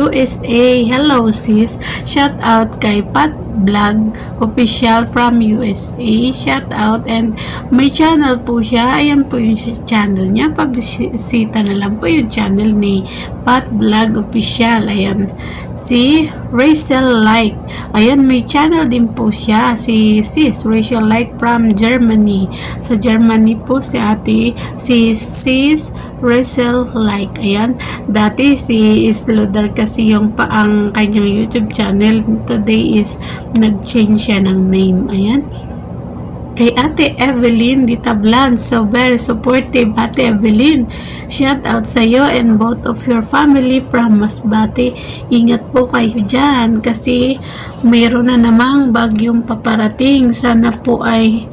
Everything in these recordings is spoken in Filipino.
USA. Hello sis. Shout out kay Pat Vlog Official from USA. Shout out, and may channel po siya. Ayan po yung channel niya. Pabisita na lang po yung channel ni Pat Vlog Official. Ayan. Si Rachel Light. Ayan, may channel din po siya. Si sis Rachel Light from Germany. Sa Germany po si sis Rachel Light. Ayan. Dati si Isloder kasi yung ang kanyang YouTube channel. Today is nag-change siya ng name. Ayan. Kay Ate Evelyn Ditablan, so very supportive Ate Evelyn. Shout out sa iyo and both of your family from Masbate. Ingat po kayo dyan kasi mayroon na namang bagyong paparating. Sana po ay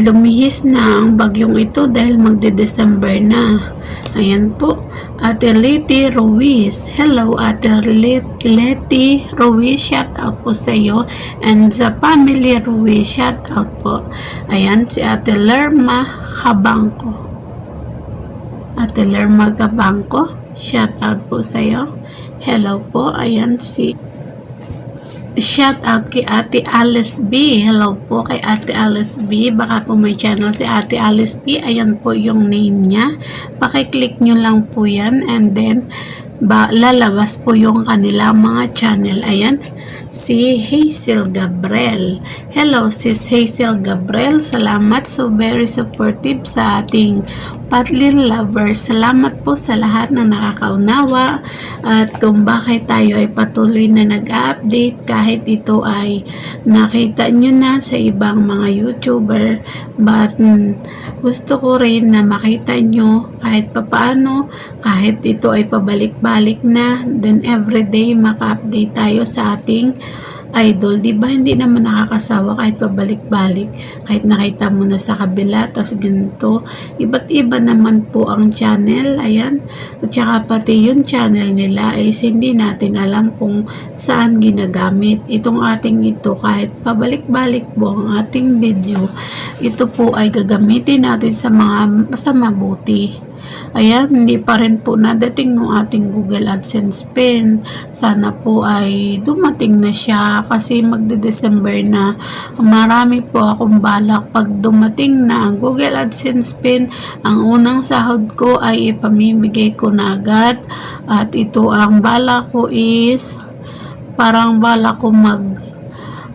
lumihis na ang bagyong ito dahil magde-December na. Ayan po. Ate Leti Ruiz. Hello Ate Leti Ruiz. Shout out po sa iyo. And sa family Ruiz. Shout out po. Ayan si Ate Lerma Cabangco. Ate Lerma Cabangco. Shout out po sa iyo. Hello po. Ayan si shout out kay Ate Alice B. Hello po kay Ate Alice B. Baka po may channel si Ate Alice B. Ayan po yung name niya. Pakiclick nyo lang po yan and then lalabas po yung kanilang mga channel. Ayan. Si Hazel Gabriel. Hello sis Hazel Gabriel. Salamat. So very supportive sa ating Patlin lovers. Salamat po sa lahat na nakakaunawa at kung bakit tayo ay patuloy na nag-update kahit ito ay nakita nyo na sa ibang mga YouTuber, but gusto ko rin na makita nyo kahit papaano, kahit ito ay pabalik-balik na, then everyday maka-update tayo sa ating idol, di ba? Hindi naman nakakasawa kahit pabalik-balik, kahit nakita mo na sa kabila, tapos ganito, iba't iba naman po ang channel. Ayan, at saka pati yung channel nila ay hindi natin alam kung saan ginagamit itong ating ito. Kahit pabalik-balik po ang ating video, ito po ay gagamitin natin sa mabuti. Ayan, hindi pa rin po nadating ng ating Google AdSense pin. Sana po ay dumating na siya kasi magde-December na. Marami po akong balak pag dumating na ang Google AdSense pin. Ang unang sahod ko ay ipamimigay ko na agad. At ito ang balak ko is parang balak ko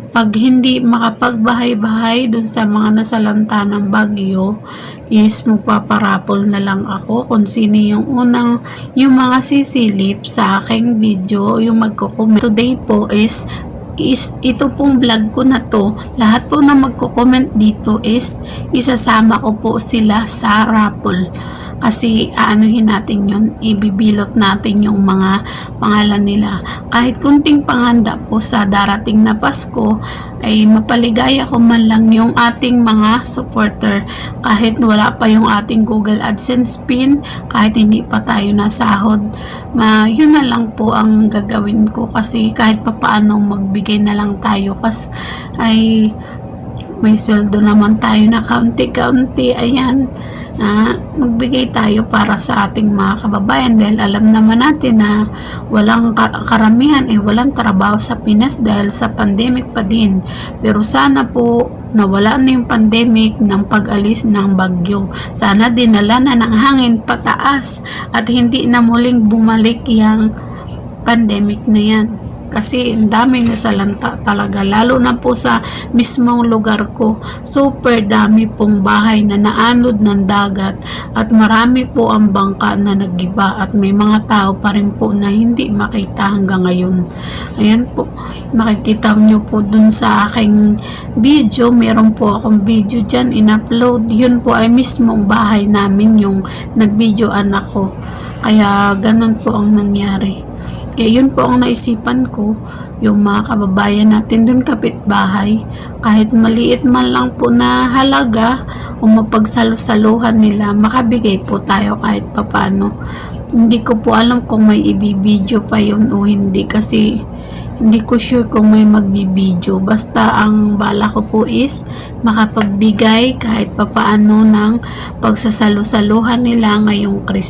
pag hindi makapagbahay-bahay dun sa mga nasalanta ng bagyo is magpaparapol na lang ako kung sino yung yung mga sisilip sa aking video, yung magko-comment. Today po is ito pong vlog ko na to, lahat po na magko-comment dito is isasama ko po sila sa raffle. Kasi aanuhin natin yun, ibibilot natin yung mga pangalan nila. Kahit kunting panganda po sa darating na Pasko, ay mapaligaya ko man lang yung ating mga supporter. Kahit wala pa yung ating Google AdSense pin, kahit hindi pa tayo nasahod, yun na lang po ang gagawin ko. Kasi kahit papaano magbigay na lang tayo kasi ay may sweldo naman tayo na kaunti-kaunti. Ayan, magbigay tayo para sa ating mga kababayan dahil alam naman natin na walang karamihan walang trabaho sa Pinas dahil sa pandemic pa din. Pero sana po nawala na yung pandemic ng pag-alis ng bagyo. Sana dinala na ng hangin pataas at hindi na muling bumalik yung pandemic na yan. Kasi ang dami na salanta talaga, lalo na po sa mismong lugar ko. Super dami pong bahay na naanod ng dagat at marami po ang bangka na nagiba at may mga tao pa rin po na hindi makita hanggang ngayon. Ayan po, makikita nyo po dun sa aking video, meron po akong video dyan in-upload. Yun po ay mismong bahay namin yung nag-videoan ako. Kaya ganun po ang nangyari. Kaya yun po ang naisipan ko, yung mga kababayan natin dun kapitbahay, kahit maliit man lang po na halaga o mapagsalusaluhan nila, makabigay po tayo kahit papano. Hindi ko po alam kung may ibibideo pa yun o hindi kasi hindi ko sure kung may magbibideo. Basta ang bala ko po is makapagbigay kahit papaano ng pagsasalusaluhan nila ngayong Christmas.